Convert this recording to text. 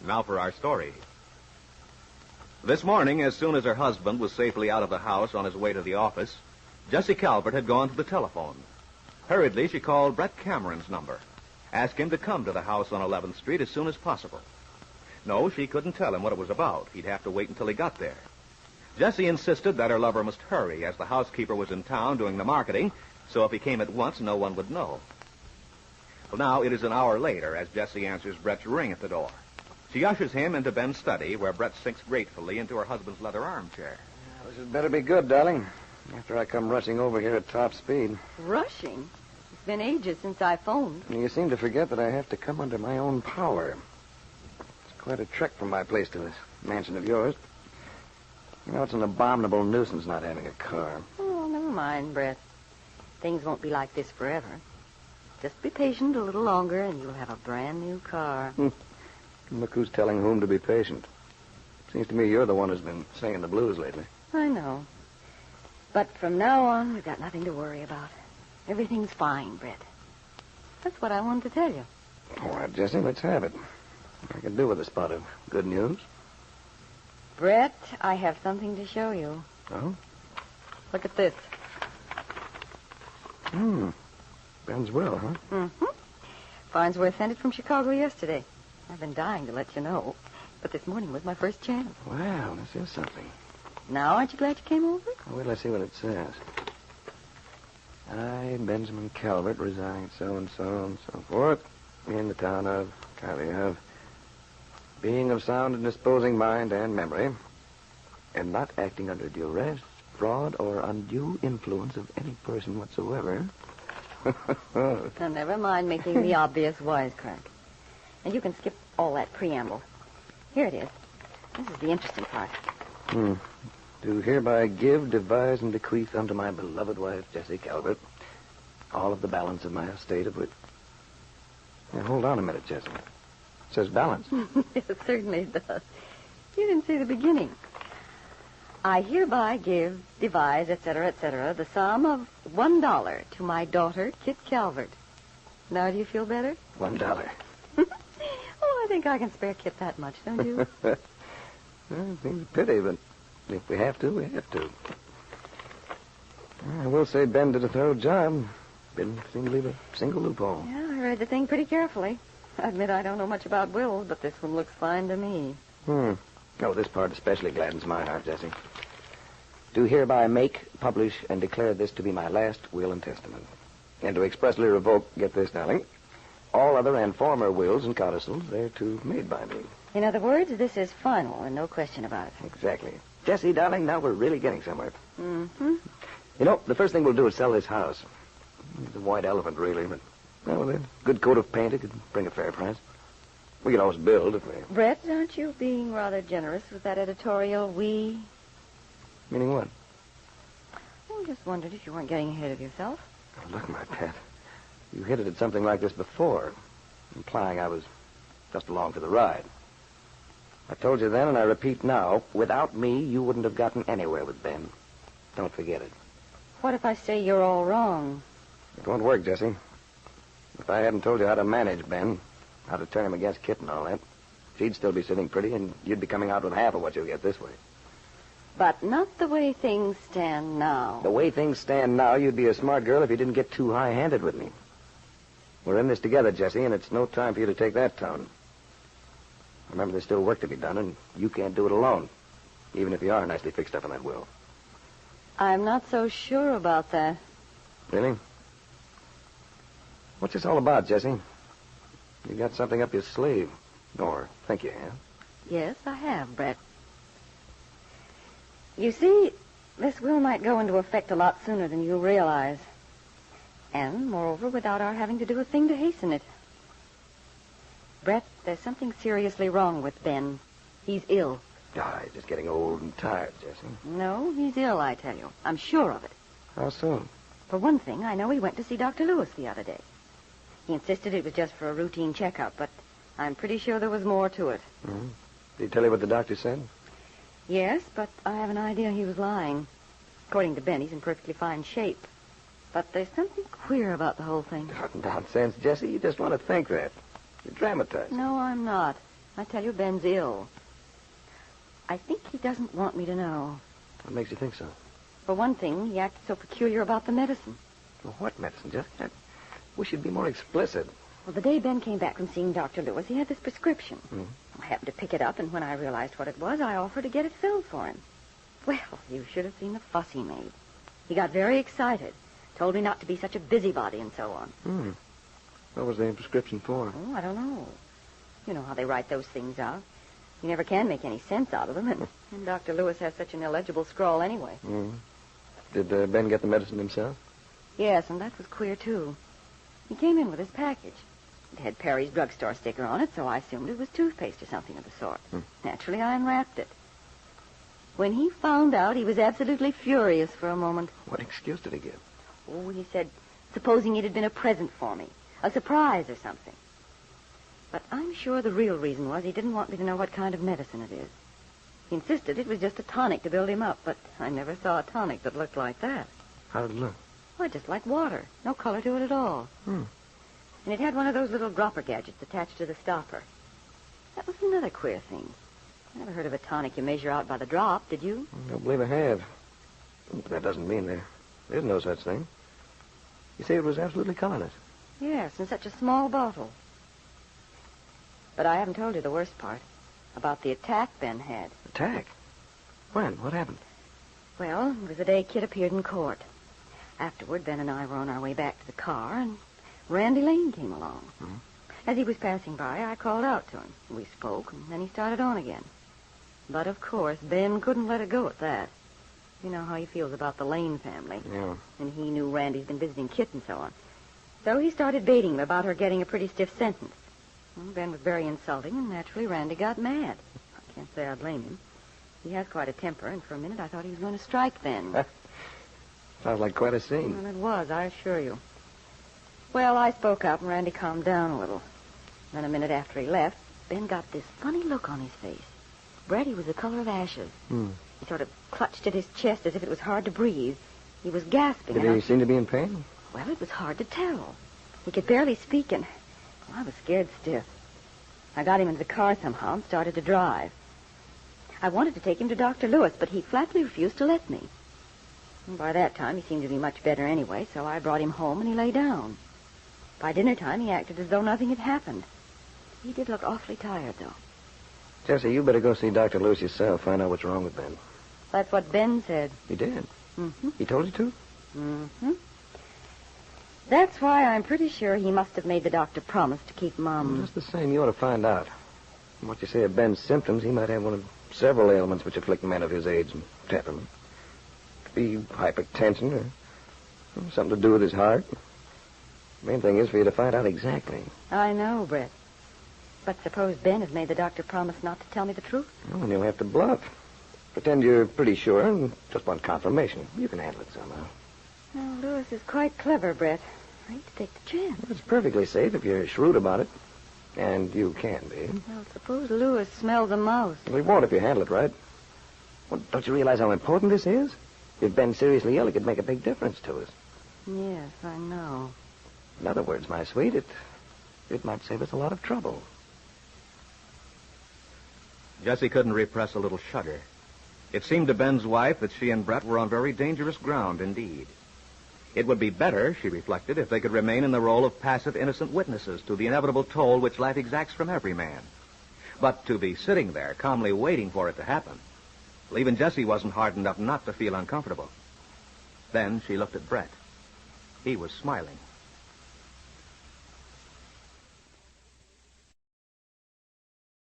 Now for our story. This morning, as soon as her husband was safely out of the house on his way to the office, Jessie Calvert had gone to the telephone. Hurriedly, she called Brett Cameron's number, asked him to come to the house on 11th Street as soon as possible. No, she couldn't tell him what it was about. He'd have to wait until he got there. Jessie insisted that her lover must hurry, as the housekeeper was in town doing the marketing, so if he came at once, no one would know. Well, now it is an hour later as Jessie answers Brett's ring at the door. She ushers him into Ben's study, where Brett sinks gratefully into her husband's leather armchair. This had better be good, darling, after I come rushing over here at top speed. Rushing? It's been ages since I phoned. You seem to forget that I have to come under my own power. It's quite a trek from my place to this mansion of yours. You know, it's an abominable nuisance not having a car. Oh, never mind, Brett. Things won't be like this forever. Just be patient a little longer, and you'll have a brand new car. Look who's telling whom to be patient. Seems to me you're the one who's been singing the blues lately. I know. But from now on, we've got nothing to worry about. Everything's fine, Brett. That's what I wanted to tell you. All right, Jessie, let's have it. I could do with a spot of good news. Brett, I have something to show you. Oh? Look at this. Ben's will, huh? Mm-hmm. Farnsworth sent it from Chicago yesterday. I've been dying to let you know, but this morning was my first chance. Wow, this is something. Now, aren't you glad you came over? Well, wait till I see what it says. I, Benjamin Calvert, reside so-and-so and so forth in the town of Kylie, being of sound and disposing mind and memory, and not acting under duress, fraud, or undue influence of any person whatsoever. Now, never mind making the obvious wisecrack. And you can skip all that preamble. Here it is. This is the interesting part. Do hereby give, devise, and bequeath unto my beloved wife, Jessie Calvert, all of the balance of my estate of which... Now, hold on a minute, Jessie. It says balance. It certainly does. You didn't see the beginning. I hereby give, devise, etc., the sum of $1 to my daughter, Kit Calvert. Now, do you feel better? $1. Oh, I think I can spare Kit that much, don't you? Well, it seems a pity, but if we have to, we have to. I will say Ben did a thorough job. Didn't seem to leave a single loophole. Yeah, I read the thing pretty carefully. I admit I don't know much about wills, but this one looks fine to me. Oh, this part especially gladdens my heart, Jessie. Do hereby make, publish, and declare this to be my last will and testament. And to expressly revoke, get this, darling, all other and former wills and codicils thereto made by me. In other words, this is final and no question about it. Exactly. Jessie, darling, now we're really getting somewhere. Mm-hmm. You know, the first thing we'll do is sell this house. It's a white elephant, really, but, well, a good coat of paint, it could bring a fair price. We can always build if we... Brett, aren't you being rather generous with that editorial we? Meaning what? I just wondered if you weren't getting ahead of yourself. Oh, look, my pet. You hinted at something like this before, implying I was just along for the ride. I told you then, and I repeat now, without me, you wouldn't have gotten anywhere with Ben. Don't forget it. What if I say you're all wrong? It won't work, Jessie. If I hadn't told you how to manage Ben, how to turn him against Kit and all that, she'd still be sitting pretty, and you'd be coming out with half of what you'll get this way. But not the way things stand now. The way things stand now, you'd be a smart girl if you didn't get too high-handed with me. We're in this together, Jessie, and it's no time for you to take that tone. Remember, there's still work to be done, and you can't do it alone, even if you are nicely fixed up in that will. I'm not so sure about that. Really? What's this all about, Jessie? You got something up your sleeve. Or think you have. Yes, I have, Brett. You see, this will might go into effect a lot sooner than you realize. And, moreover, without our having to do a thing to hasten it. Brett, there's something seriously wrong with Ben. He's ill. Ah, he's just getting old and tired, Jessie. No, he's ill, I tell you. I'm sure of it. How soon? For one thing, I know he went to see Dr. Lewis the other day. He insisted it was just for a routine checkup, but I'm pretty sure there was more to it. Mm-hmm. Did he tell you what the doctor said? Yes, but I have an idea he was lying. According to Ben, he's in perfectly fine shape. But there's something queer about the whole thing. Nonsense, Jessie. You just want to think that. You dramatize. No, I'm not. I tell you, Ben's ill. I think he doesn't want me to know. What makes you think so? For one thing, he acted so peculiar about the medicine. Well, what medicine, Jessie? I wish you'd be more explicit. Well, the day Ben came back from seeing Dr. Lewis, he had this prescription. Hmm. I happened to pick it up, and when I realized what it was, I offered to get it filled for him. Well, you should have seen the fuss he made. He got very excited, told me not to be such a busybody and so on. Hmm. What was the prescription for? Oh, I don't know. You know how they write those things out. You never can make any sense out of them, and Dr. Lewis has such an illegible scrawl anyway. Hmm. Did Ben get the medicine himself? Yes, and that was queer, too. He came in with his package. It had Perry's drugstore sticker on it, so I assumed it was toothpaste or something of the sort. Naturally, I unwrapped it. When he found out, he was absolutely furious for a moment. What excuse did he give? Oh, he said, supposing it had been a present for me, a surprise or something. But I'm sure the real reason was he didn't want me to know what kind of medicine it is. He insisted it was just a tonic to build him up, but I never saw a tonic that looked like that. How did it look? Why, just like water. No color to it at all. And it had one of those little dropper gadgets attached to the stopper. That was another queer thing. I never heard of a tonic you measure out by the drop, did you? I don't believe I have. But that doesn't mean there is no such thing. You say it was absolutely colorless. Yes, in such a small bottle. But I haven't told you the worst part. About the attack Ben had. Attack? When? What happened? Well, it was the day Kit appeared in court. Afterward, Ben and I were on our way back to the car, and Randy Lane came along. As he was passing by, I called out to him. We spoke, and then he started on again. But, of course, Ben couldn't let it go at that. You know how he feels about the Lane family. Yeah. And he knew Randy's been visiting Kit and so on. So he started baiting him about her getting a pretty stiff sentence. Well, Ben was very insulting, and naturally Randy got mad. I can't say I blame him. He has quite a temper, and for a minute I thought he was going to strike Ben. Sounds like quite a scene. Well, it was, I assure you. Well, I spoke up, and Randy calmed down a little. Then a minute after he left, Ben got this funny look on his face. Brett, he was the color of ashes. He sort of clutched at his chest as if it was hard to breathe. He was gasping. Did he seem to be in pain? Well, it was hard to tell. He could barely speak, and I was scared stiff. I got him into the car somehow and started to drive. I wanted to take him to Dr. Lewis, but he flatly refused to let me. And by that time, he seemed to be much better anyway, so I brought him home and he lay down. By dinner time, he acted as though nothing had happened. He did look awfully tired, though. Jessie, you better go see Dr. Lewis yourself. Find out what's wrong with Ben. That's what Ben said. He did? Mm-hmm. He told you to? Mm-hmm. That's why I'm pretty sure he must have made the doctor promise to keep Mom. Just the same, you ought to find out. From what you say of Ben's symptoms, he might have one of several ailments which afflict men of his age and temperament. Could be hypertension or something to do with his heart. The main thing is for you to find out exactly. I know, Brett. But suppose Ben has made the doctor promise not to tell me the truth? Well, then you'll have to bluff. Pretend you're pretty sure and just want confirmation. You can handle it somehow. Well, Lewis is quite clever, Brett. I hate to take the chance. Well, it's perfectly safe if you're shrewd about it. And you can be. Well, suppose Lewis smells a mouse. Well, he won't if you handle it right. Well, don't you realize how important this is? If Ben's seriously ill, it could make a big difference to us. Yes, I know. In other words, my sweet, it might save us a lot of trouble. Jessie couldn't repress a little shudder. It seemed to Ben's wife that she and Brett were on very dangerous ground indeed. It would be better, she reflected, if they could remain in the role of passive, innocent witnesses to the inevitable toll which life exacts from every man. But to be sitting there, calmly waiting for it to happen, well, even Jessie wasn't hardened enough not to feel uncomfortable. Then she looked at Brett. He was smiling.